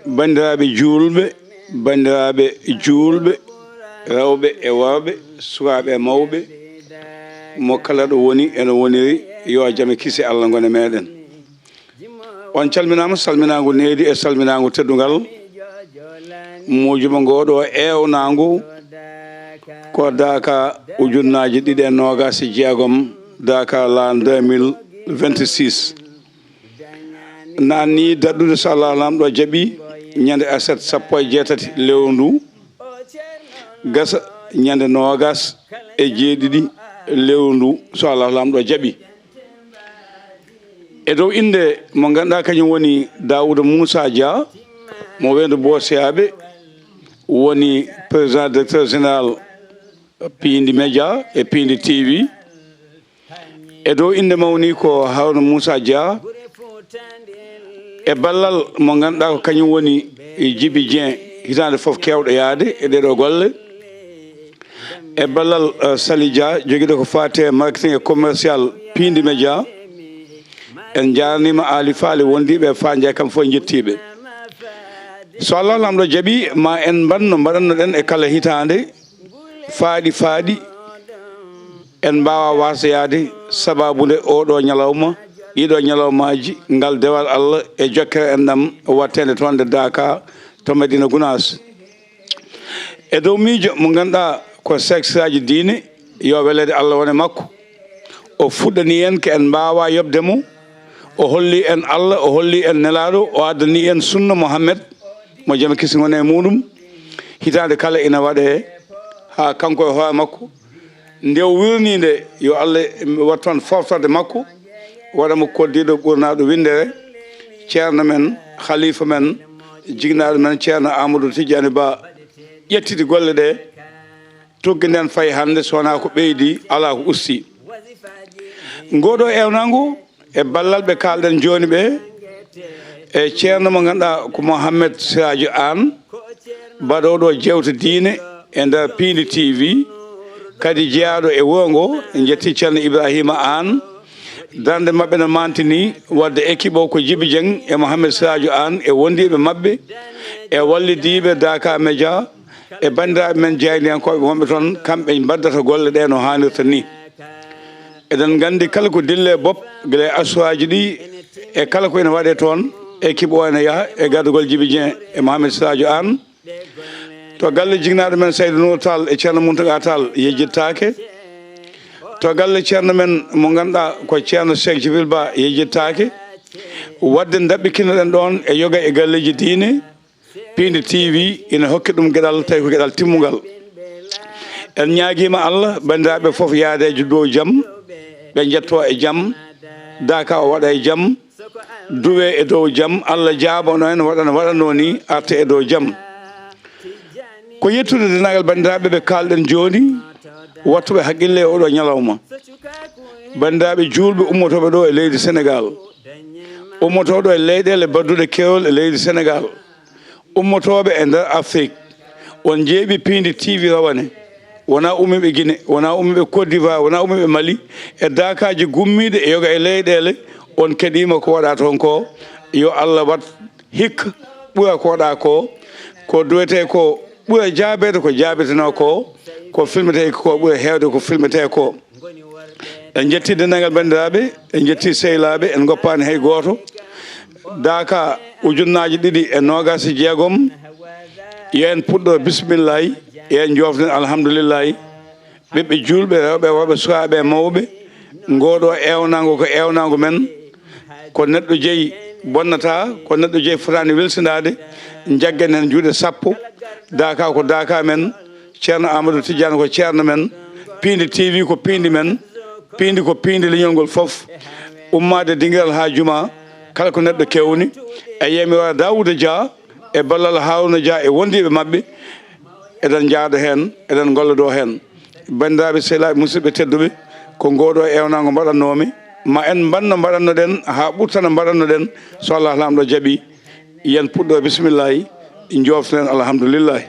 bandiraɓe julɓe rewɓe e worɓe sukaɓe e mawɓe mo kala ɗo woni ene woniri yo jaame kisi Allah gone meɗen on calminama salminago needi e salminago teddugal mujuma ngoɗo ewnago ko daka ujunnaji ɗiɗi e nogas e jeegom daka lan 2026 nanni daddude so Allah lamɗo jaaɓi ñande aset sappo e jeetati lewru gasa ñande nogas e jeeɗiɗi lewru so Allah lamɗo jaaɓi e dow inde mo ganduɗa kañum woni Daouda Moussa Dia mo wendo Bosiyaɓe woni président directeur général Pindi Média e Pindi TV e dow inde mawni ko Harouna Moussa Dia e ballal mo ganduɗa ko kañum woni Djiby Dieng hitande foof kewɗo yaade e ɗeɗo golle e ballal Sali Dia joguiɗo ko fate marketing et commercial Pindi Média en jarnima Ali Faali wondiɓe Fandia kam fof jettiɓe so Allah lamɗo jaaɓi ma en banno mbaɗannoɗen e kala hitande faaɗi en mbawa wasayade sababude oɗo ñalawma ɗiɗo ñalawmaji ngal dewal Allah e jokkere en ɗam wattede toon nde Dakar to Medina Gounass e dow miijo mo ganduɗa ko sexe aji diine yo welede Allah wone makko o fuɗɗani en ko en mbawa yobdemo o holli en Allah o holli en nelaɗo o addani en sunna Mouhammed mo jaame kisi gone e muɗum hitande kala ina waɗe ha kanko e hoore makko nde o wirnide yo Allah wat toon foftorde makko waɗamo koddiɗo ɓurnaɗo windere ceerno men khalifa men jignaɗo men ceerno Amadou Tidiane Ba ƴettide golle ɗe tuggi nden fayi hande sowona ko ɓeydi ala ko usti ngoɗo ewnago e ballal ɓe kalɗen joni ɓe e ceerno mo ganduɗa ko Mouhamed Siradio Anne mbaɗoɗo jewte diine e nder Pindi TV kadi jeeyaɗo e wuro ngo en jetti ceerno Ibrahima Anne darde mabɓe no mantini wadde équipe o ko Djiby Dieng e Mouhamed Siradio Anne e wondiɓe mabɓe e wallidiɓe Dakar Média e bandiraɓe men jeyniyankoɓe wonɓe toon kamɓe mbaddata golle ɗe no hannirta ni eɗen gandi kala ko dille bopp guila asuwaji ɗi e kala ko ene waɗe toon équipe o ene yaaha e gardugol Djiby Dieng e Mouhamed Siradio Anne to galle jignaɗo men Seydou Nour Tall e ceerno Mountaga Tall yejjittake to galle ceerno men mo ganduɗa ko ceerno Cheikh Djibril Ba yejjittake wadde daɓɓikinoɗen ɗon e yoga e galleji diine Pindi TV ina hokki ɗum gueɗal tawi ko gueɗal timmugal en ñaaguima Allah bandiraɓe foof yaadejo dow jaam ɓe jetto e jaam Dakar o waɗa e jaam duwe e dow jaam Allah jaabono en waɗano ni arte e dow jaam ko yettude denagal bandiraɓe ɓe kalɗen joni wattuɓe haqqille e oɗo ñalawma bandiraɓe julɓe ummotoɓe ɗo e leydi Sénégal ummotoɗo e leyɗele badduɗe kewol e leydi Sénégal ummotoɓe e nder Afrique on jeeɓi Pindi TV rawane wona ummiɓe Guinée wona ummiɓe Côte d'Ivoire wona ummiɓe Mali e dakaji gummiɗe e yoga e leyɗele on keɗima ko waɗa toon ko yo Allah wat hikka ɓuura ko waɗa ko duwete ko ɓuura jaabede ko jaabeteno ko filmete ko ɓuura hewde ko filmete ko en jetti dendagal bandiraɓe en jetti sehilaɓe en goppani hay goto Dakar ujunnaji ɗiɗi e nogas e jeegom yo en puɗɗo bisimillahi en jofnen alhamdoulillahi ɓiɓɓe julɓe rewɓe worɓe sukaɓe mawɓe ngoɗo ewnago ko ewnago men ko neɗɗo jeeyi bonnata ko neɗɗo jeeyi fotani welsinade jaggen hen juuɗe sappo Dakar ko Dakar men ceerno Amadou Tidiane ko ceerno men Pindi TV ko Pindi men Pindi ko Pindi leñol ngol foof ummade dinguiral ha juma kala ko neɗɗo kewni e yemi wara Daouda Dia e ballal Harouna Dia e wondiɓe mabɓe eɗen jaada hen eɗen gollodo hen bandiraɓe sehilaɓe musidɓe tedduɓe ko ngoɗo ewnago mbaɗannomi ma en banno mbaɗannoɗen ha ɓurtano mbaɗannoɗen so Allah lamɗo jaaɓi yen puɗɗo bisimillahi joften alhamdoulillahi